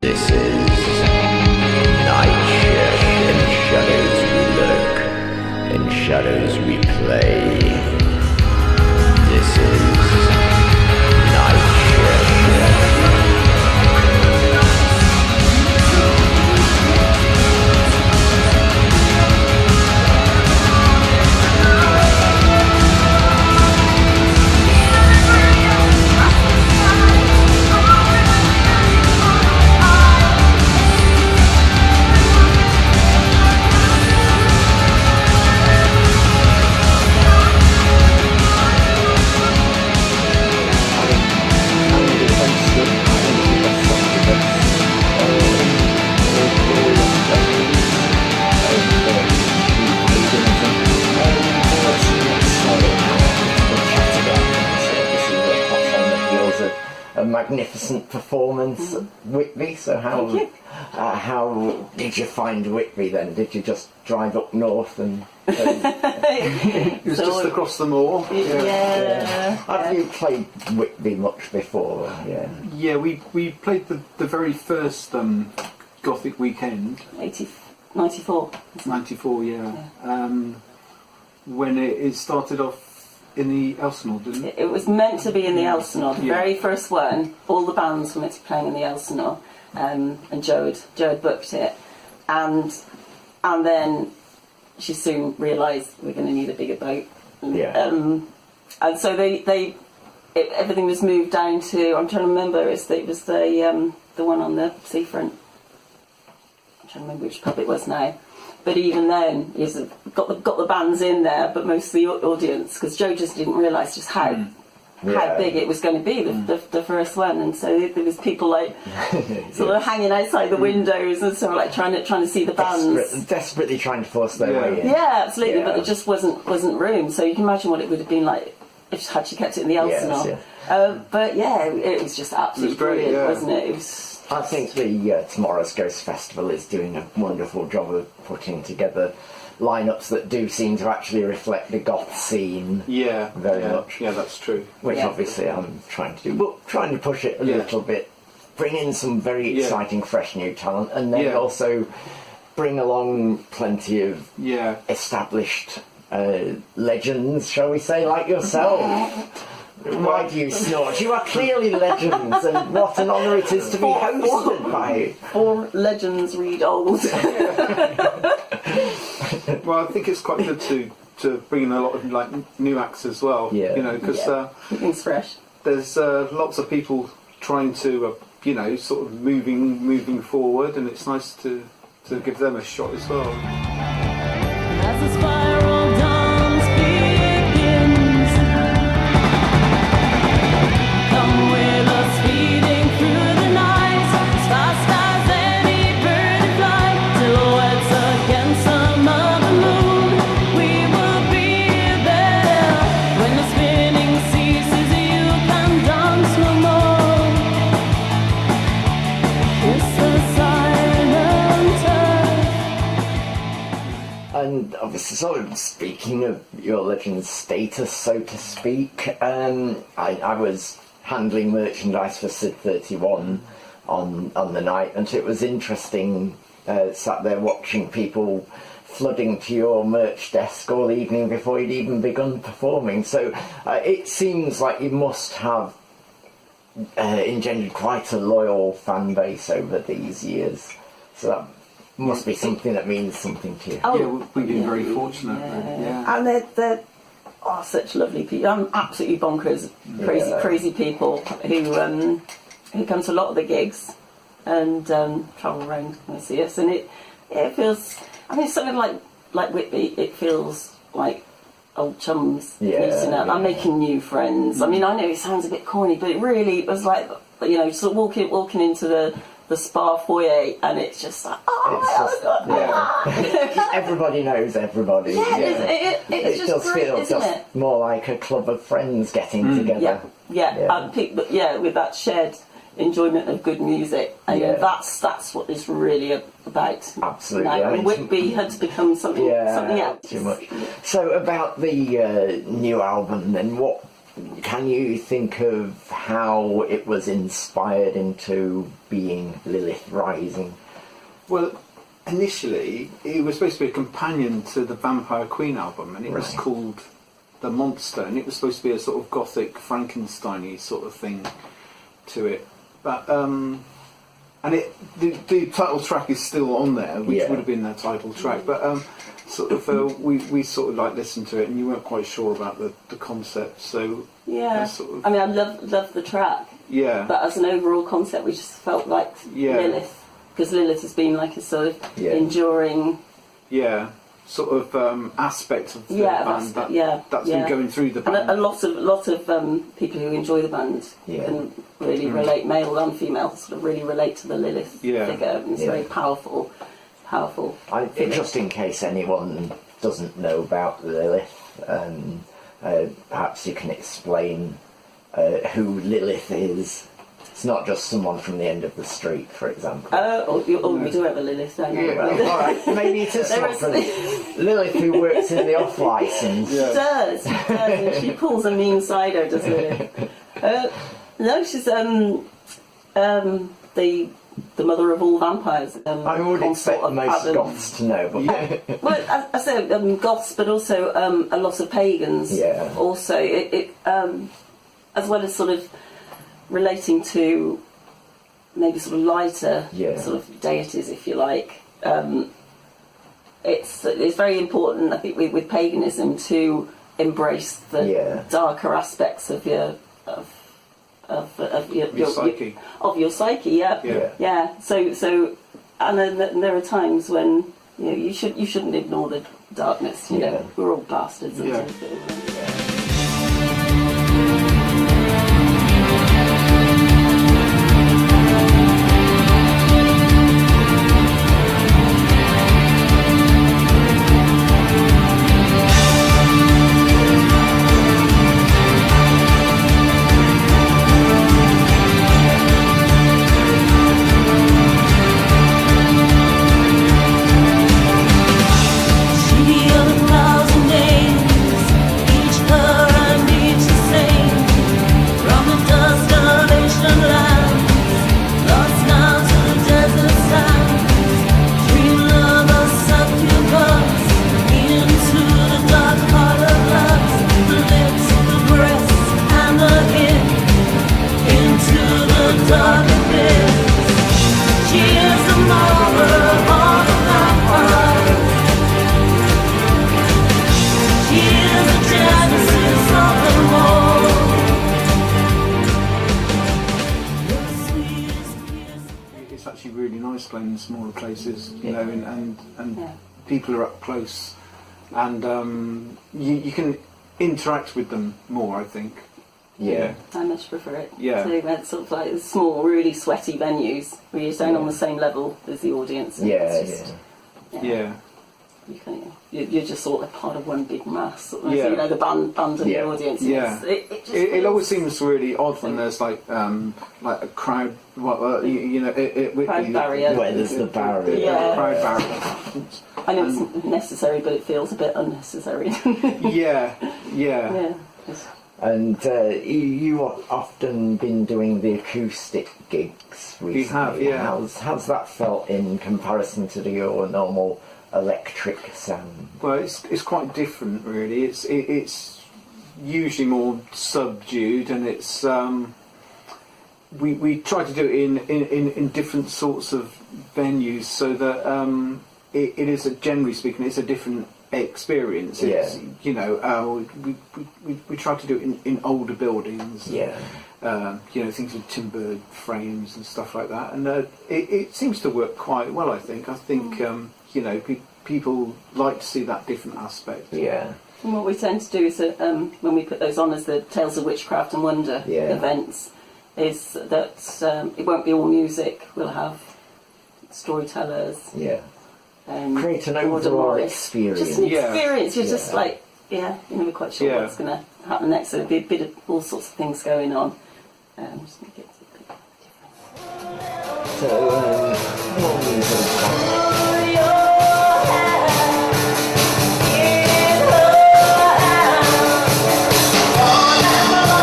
This is NightShift. In shadows we lurk, in shadows we play. This is NightShift. A magnificent performance at Whitby. So how did you find Whitby then? Did you just drive up north and it was just across the moor. Yeah. Have you played Whitby much before? Yeah, we played the very first Gothic weekend. 94. 94, yeah. When it started off in the Elsinore, didn't it? It was meant to be in the Elsinore, the very first one. All the bands were meant to be playing in the Elsinore, and Joe had booked it, and then she soon realised we're going to need a bigger boat. And so everything was moved down to, I'm trying to remember, it was the one on the seafront. I'm trying to remember which pub it was now. But even then, he's got the bands in there, but most of the audience, because Joe just didn't realise just how big it was going to be, the first one, and so there was people like sort of hanging outside the windows and sort of like trying to see the bands, desperately trying to force their way in. Yeah, absolutely, but there just wasn't room. So you can imagine what it would have been like if had she kept it in the Elsinore. But yeah, it was just absolutely brilliant, wasn't it? It was. I think the Tomorrow's Ghost Festival is doing a wonderful job of putting together lineups that do seem to actually reflect the goth scene. Very much. Yeah, that's true. Which obviously I'm trying to do, but trying to push it a little bit, bring in some very exciting, fresh new talent, and then also bring along plenty of established legends, shall we say, like yourself. Why do you snort? You are clearly legends, and what an honour it is to be hosted by 4 legends read old. Well, I think it's quite good to bring in a lot of like new acts as well. You know, because it's fresh. There's lots of people trying to sort of moving forward, and it's nice to give them a shot as well. As the spiral dance begins, come with us feeding through the night, as fast as any bird in flight, silhouettes against some other moon. We will be there when the spinning ceases. You can dance no more. Kiss the silent earth. And obviously, sort of speaking of your legend status, so to speak, I was handling merchandise for Sid 31 on the night, and it was interesting, sat there watching people flooding to your merch desk all evening before you'd even begun performing. So it seems like you must have engendered quite a loyal fan base over these years. So that must be something that means something to you. Yeah, we've been very fortunate. And they're such lovely people. I'm absolutely bonkers, crazy people who come to a lot of the gigs and travel around and see us. And it feels, I mean, something like Whitby, it feels like old chums meeting up. I'm making new friends. I mean, I know it sounds a bit corny, but it really was like, sort of walking into the spa foyer, and it's just like, everybody knows everybody. It's just does great, feel isn't just it? more like a club of friends getting together. With that shared enjoyment of good music, and that's what it's really about. Absolutely. Now, I mean, and Whitby had to become something else. Too much. So about the new album, then, what can you think of how it was inspired into being Lilith Rising? Well, initially it was supposed to be a companion to the Vampire Queen album, and it was Right. called The Monster, and it was supposed to be a sort of gothic Frankenstein-y sort of thing to it. But and the title track is still on there, which Yeah. would have been their title track. But sort of we sort of like listened to it, and you weren't quite sure about the concept, so Yeah. sort of- I mean, I love the track, yeah, but as an overall concept, we just felt like Yeah. Lilith, because Lilith has been like a sort of Yeah. enduring. yeah, sort of aspect of the Yeah, band that's yeah. been going through the And band. a lot of people who enjoy the band Yeah. can really relate, male and female, sort of really relate to the Lilith Yeah. figure. And it's Yeah. very powerful. Just in case anyone doesn't know about Lilith, perhaps you can explain who Lilith is. It's not just someone from the end of the street, for example. We do have a Lilith, don't we? Yeah, well, all right. Maybe it's a There not is- from Lilith who works in the off license. She does, and she pulls a mean side out, does Lilith? No, she's the mother of all vampires. I would consort expect of most Adam. goths to know, but Well, I say goths, but also a lot of pagans. Yeah. Also, it as well as sort of relating to maybe sort of lighter Yeah. sort of deities, if you like. It's very important, I think, with paganism to embrace the Yeah. darker aspects of your psyche. of your psyche. Yeah, Yeah. So, and then there are times when you shouldn't ignore the darkness. You Yeah. know, we're all bastards. Yeah. She of 1,000 names, each her and each the same. From the dust of ancient lands, lost now to the desert sands. Dream of a succubus, into the dark heart of lust. The lips, the breasts, and the hip, into the dark abyss. She is the mother of all the vampires. She is the genesis of them all. It's actually really nice playing in smaller places, you know, and Yeah. people are up close, and you can interact with them more, I think. yeah. I much prefer it. Yeah. So it's sort of like small, really sweaty venues where you're staying on the same level as the audience. and Yeah, it's just- Yeah, You're just sort of part of one big mass. Sort of, Yeah. You know, the band and Yeah. the audience. Yeah. It just it always feels- seems really odd when there's like a crowd, you know, Crowd barrier. Where there's the barrier. Yeah. crowd barrier. I know it's necessary, but it feels a bit unnecessary. Yeah, yeah. Yeah. Just- And you have often been doing the acoustic gigs recently. have, yeah. How's that felt in comparison to your normal electric sound? Well, it's quite different, really. It's usually more subdued, and it's we try to do it in different sorts of venues, so that it is generally speaking, it's a different experience. It's, Yeah. you know, we try to do it in older buildings. Yeah. You know, things with timber frames and stuff like that, and it seems to work quite well. I think you know, people like to see that different aspect. Yeah. And what we tend to do is that when we put those on as the Tales of Witchcraft and Wonder Yeah. events, is that it won't be all music. We'll have storytellers. Yeah. Create an Lord and overall Morris. experience. Just an Yeah. experience. You're just Yeah. like, you're never quite sure Yeah. what's going to happen next. So there'll be a bit of all sorts of things going on. Just make it a bit different. So, more music. Oh,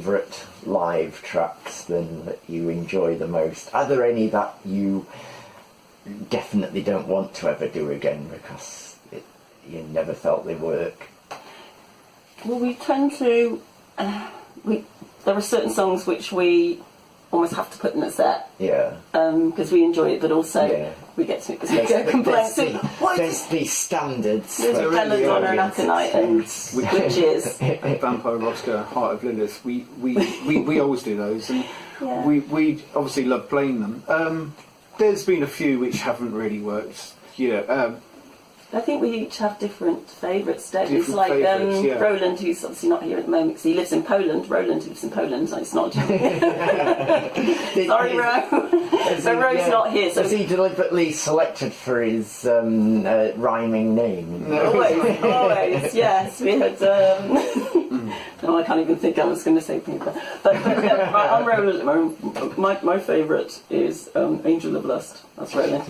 favourite live tracks then that you enjoy the most? Are there any that you definitely don't want to ever do again because you never felt they work? Well, we tend to. There are certain songs which we almost have to put in a set. Yeah. Because we enjoy it, but also Yeah. we get complaints. There's the standards. There's for Belladonna and audience Aconite and experience. Witches. Vampire Roscoe, Heart of Lilith. We always do those, and Yeah. we obviously love playing them. There's been a few which haven't really worked. I think we each have different favourites, don't we? It's Different like favourites, yeah. Roland, who's obviously not here at the moment because he lives in Poland. Roland lives in Poland, so it's not. Sorry, Ro. So Ro's not here. So Was he deliberately selected for his rhyming name? always, yes. We had. No, I can't even think. I was going to say Peter, but I'm Roland. My favourite is Angel of Lust. That's Roland.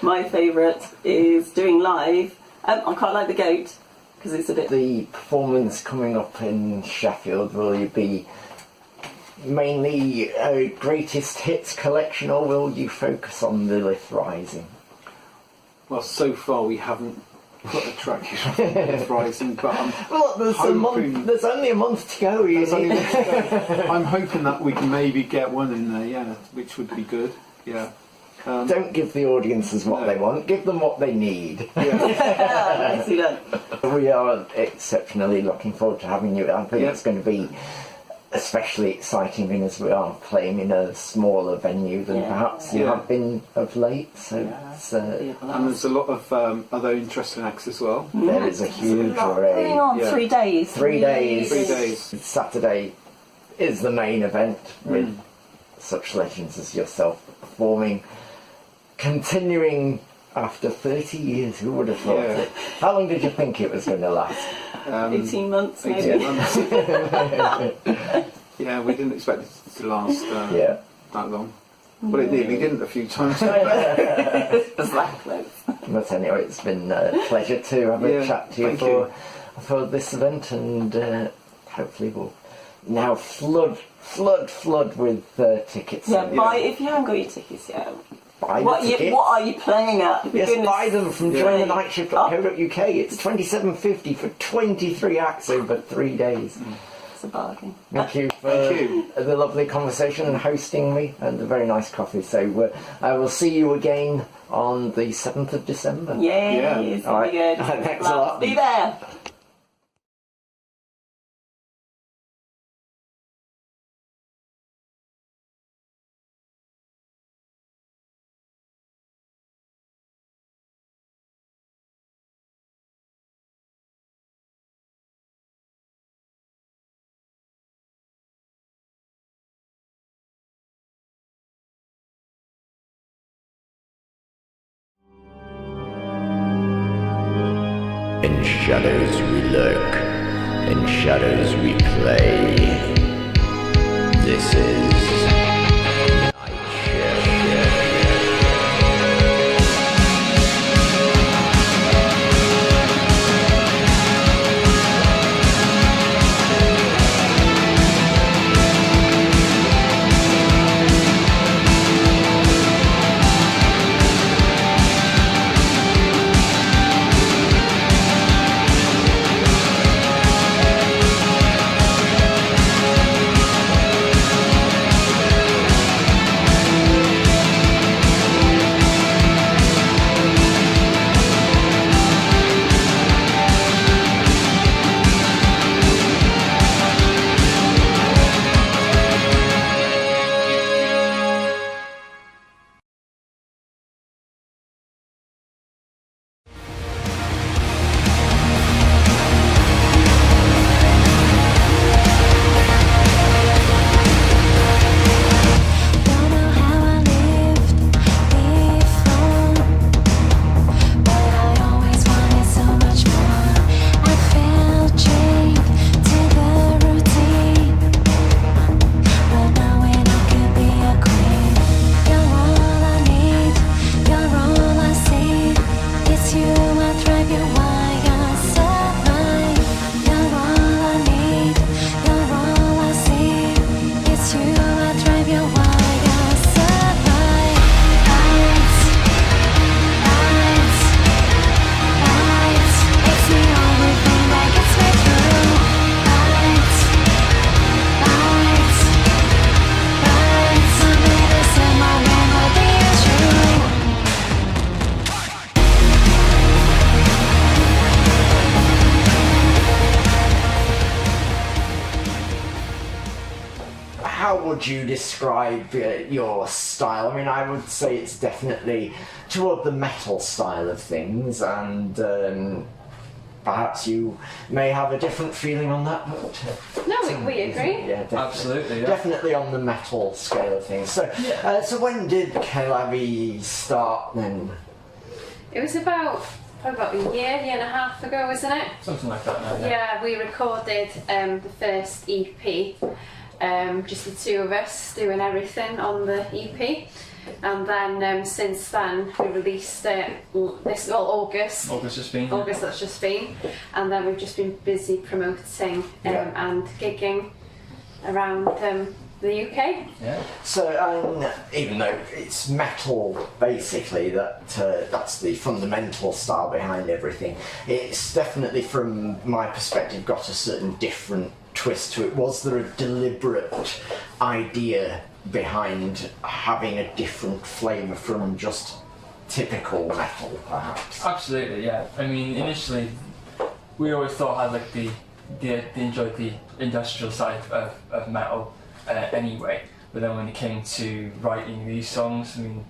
My favourite is doing live. I quite like the Goat because it's a bit. The performance coming up in Sheffield, will you be mainly a greatest hits collection, or will you focus on Lilith Rising? Well, so far we haven't put a track in Lilith Rising, but Well, there's there's only a month to go. I'm hoping that we can maybe get one in there, yeah, which would be good. Yeah. Don't give the audiences what they want, give them what they need. Yeah. I see that. We are exceptionally looking forward to having you. I think Yeah. it's going to be especially exciting as we are playing in a smaller venue than Yeah. perhaps you Yeah. have been of late. So it's, And there's a lot of other interesting acts as well. there is a huge Going array. on Yeah. 3 days. 3 days. 3 days. Saturday is the main event with such legends as yourself performing, continuing after 30 years. Who would have thought Yeah. it? How long did you think it was going to last? 18 months, maybe. 18 months. Yeah, we didn't expect it to last Yeah. that long. Well, it nearly didn't a few times. It's that close. But anyway, it's been a pleasure to have a Yeah, chat to you thank for you. for this event, and hopefully we'll now flood with tickets. Yeah, and buy if you haven't got your tickets yet. buy the What tickets. are you playing at? For Yes, goodness buy them from sake. jointhenightshift.co.uk. It's £27.50 for 23 acts over 3 days. It's a bargain. Thank you for Thank you. the lovely conversation and hosting me, and a very nice coffee. So I will see you again on the 7th of December. Yay, Yeah. it's All gonna be right. good. Thanks a lot. Be there. In shadows we lurk, in shadows we play. This is would you describe your style? I mean, I would say it's definitely toward the metal style of things, and perhaps you may have a different feeling on that. But, No, we agree. Yeah, definitely. Absolutely, yeah. Definitely on the metal scale of things. So, so when did Keh LAh start then? It was probably about a year and a half ago, wasn't it? Something like that now, Yeah, we recorded the first EP, just the two of us doing everything on the EP. And then since then we released August. August has been. August that's just been, and then we've just been busy promoting and gigging around the UK. Yeah. So, even though it's metal, basically, that's the fundamental style behind everything, it's definitely, from my perspective, got a certain different twist to it. Was there a deliberate idea behind having a different flavour from just typical metal, perhaps? Absolutely, yeah. I mean, initially, we always thought I like the enjoyed the industrial side of metal anyway. But then when it came to writing these songs, I mean,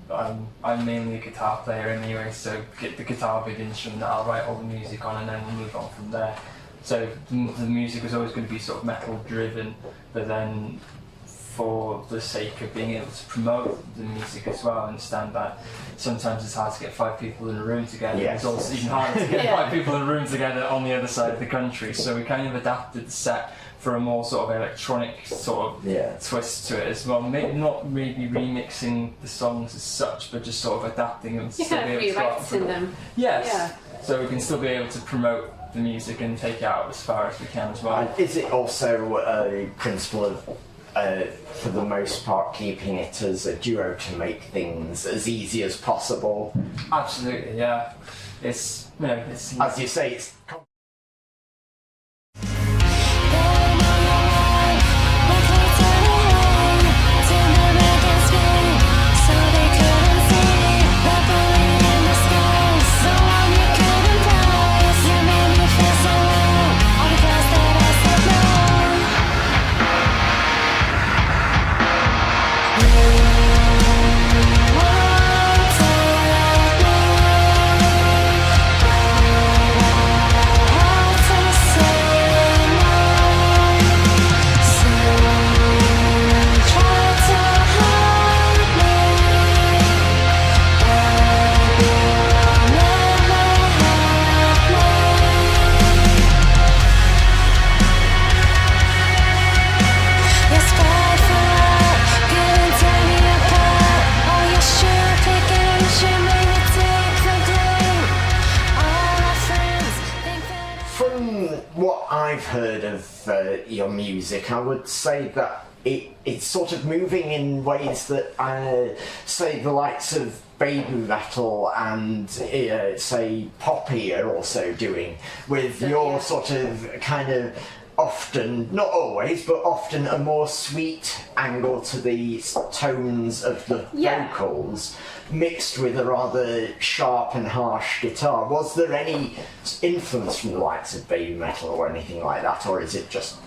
I'm mainly a guitar player anyway, so get the guitar be the instrument that I'll write all the music on, and then we'll move on from there. So the music was always going to be sort of metal driven, but then for the sake of being able to promote the music as well, I understand that sometimes it's hard to get 5 people in a room together. Yes. It's also even harder to get 5 people in a room together on the other side of the country. So we kind of adapted the set for a more sort of electronic sort of twist to it as well. Not maybe remixing the songs as such, but just sort of adapting them. You kind of rewriting them. Yes. Yeah. So we can still be able to promote the music and take it out as far as we can as well. And is it also a principle of, for the most part, keeping it as a duo to make things as easy as possible? Absolutely, yeah. It's, you know, it's... As you say, it's... I've heard of your music, I would say that it's sort of moving in ways that say the likes of baby metal and say poppy are also doing, with your sort of kind of often, not always, but often a more sweet angle to the tones of the vocals, mixed with a rather sharp and harsh guitar. Was there any influence from the likes of baby metal or anything like that, or is it just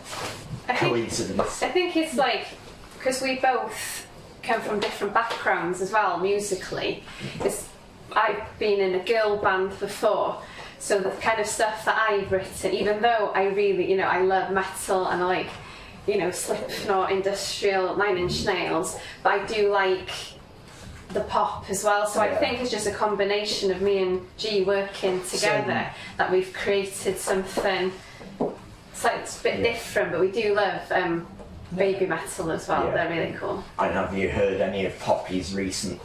coincidence? I think it's like, because we both come from different backgrounds as well musically. I've been in a girl band before, so the kind of stuff that I've written, even though I really, I love metal and I like, Slipknot, industrial, 9 Inch Nails, but I do like the pop as well. So I think it's just a combination of me and G working together that we've created something. It's like it's a bit different, but we do love baby metal as well. They're really cool. And have you heard any of Poppy's recent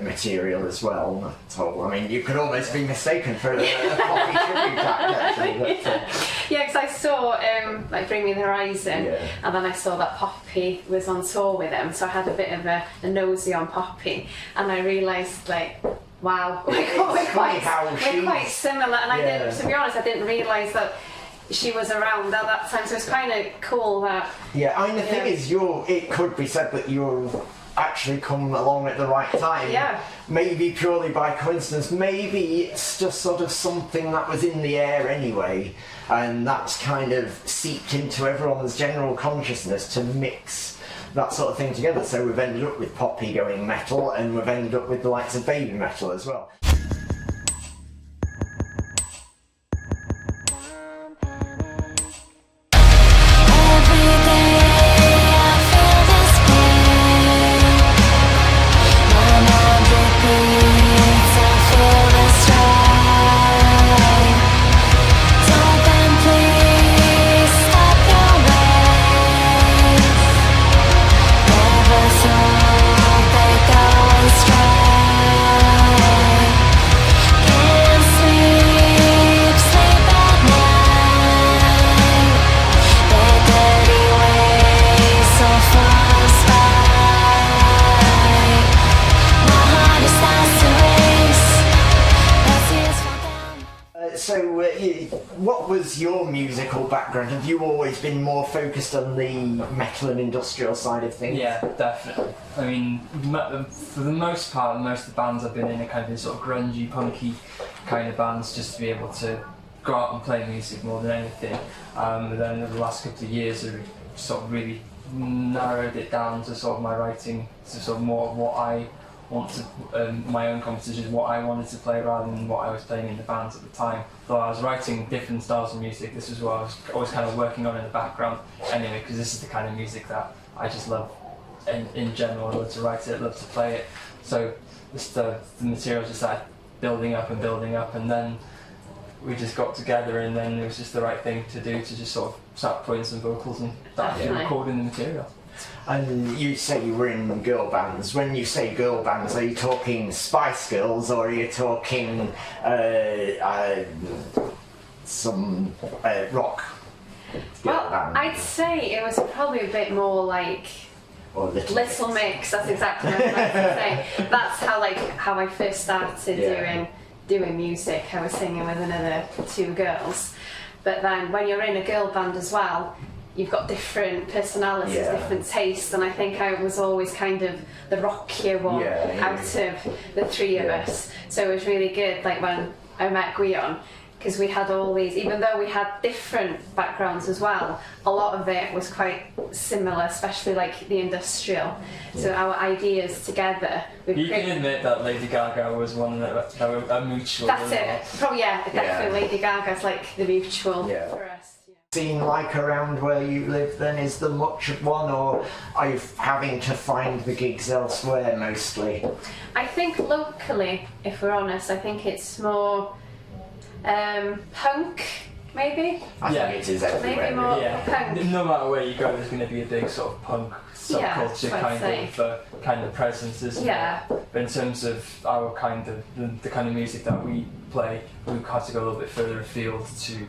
material as well? Not all. I mean, you could almost be mistaken for a Poppy tribute act, actually. Because I saw like Bring Me the Horizon, and then I saw that Poppy was on tour with them, so I had a bit of a nosy on Poppy, and I realised wow, we're quite similar. And I didn't, to be honest, I didn't realise that she was around at that time, so it's kind of cool that... I mean, the thing is, it could be said that you've actually come along at the right time. Maybe purely by coincidence, maybe it's just sort of something that was in the air anyway, and that's kind of seeped into everyone's general consciousness to mix that sort of thing together. So we've ended up with Poppy going metal, and we've ended up with the likes of baby metal as well. What was your musical background? Have you always been more focused on the metal and industrial side of things? Yeah, definitely. I mean, for the most part, most of the bands I've been in are kind of sort of grungy, punky kind of bands, just to be able to go out and play music more than anything. But then in the last couple of years, I've sort of really narrowed it down to sort of my writing, to sort of more of what I want to, my own compositions, what I wanted to play rather than what I was playing in the bands at the time. Though I was writing different styles of music, this is what I was always kind of working on in the background anyway, because this is the kind of music that I just love in general. I love to write it, I love to play it. So the material just started building up, and then we just got together, and then it was just the right thing to do, to just sort of start putting some vocals and start recording the material. And you say you were in girl bands. When you say girl bands, are you talking Spice Girls, or are you talking some rock? Well, band? I'd say it was probably a bit more like Or Little Mix. That's exactly what I was about to say. That's how I first started doing music. I was singing with another two girls, but then when you're in a girl band as well, you've got different personalities, different tastes, and I think I was always kind of the rockier one out of the three of us. So it was really good, like when I met Gwion, because we had all these, even though we had different backgrounds as well, a lot of it was quite similar, especially like the industrial. So our ideas together. You can admit that Lady Gaga was one that were a mutual. That's it. Probably, definitely Lady Gaga's like the mutual for us. Scene like around where you live then? Is there much of one, or are you having to find the gigs elsewhere mostly? I think locally, if we're honest, I think it's more punk, maybe? I think it is everywhere. Maybe more Yeah, punk. no matter where you go, there's going to be a big sort of punk subculture kind of presence, isn't there? But in terms of our kind of the kind of music that we play, we had to go a little bit further afield to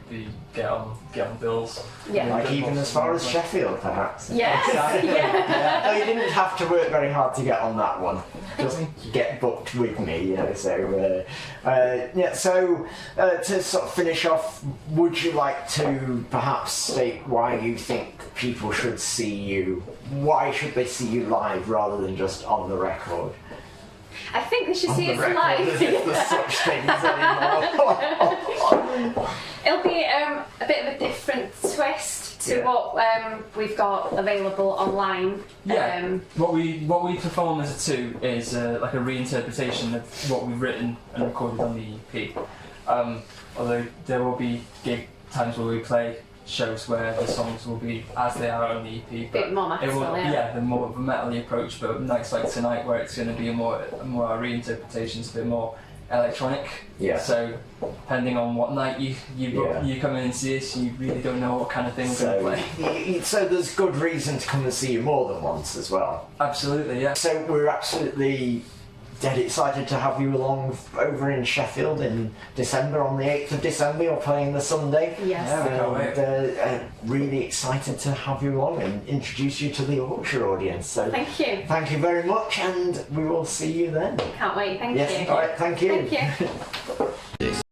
get on bills. Yeah. Like even as far as Sheffield, perhaps. Yes. No, you didn't have to work very hard to get on that one. Just get booked with me, you know. So, So to sort of finish off, would you like to perhaps state why you think people should see you? Why should they see you live rather than just on the record? I think they should On see the us record, live. as if there's such things anymore. It'll be a bit of a different twist to what we've got available online. Yeah. What we perform as a two is like a reinterpretation of what we've written and recorded on the EP. Although there will be times where we play shows where the songs will be as they are on the EP, but bit more metal, the more of a metal-y approach. But nights like tonight, where it's going to be a more reinterpretations, a bit more electronic. Yeah. So depending on what night you come in and see us, you really don't know what kind of thing we're going to play. So there's good reason to come and see you more than once as well. Absolutely, yeah. So we're absolutely dead excited to have you along over in Sheffield in December, on the 8th of December. You're playing the Sunday. Yes. And really excited to have you along and introduce you to the Yorkshire audience. So Thank you. Thank you very much, and we will see you then. Can't wait. Thank Yes. you. All right. Thank you. Thank you.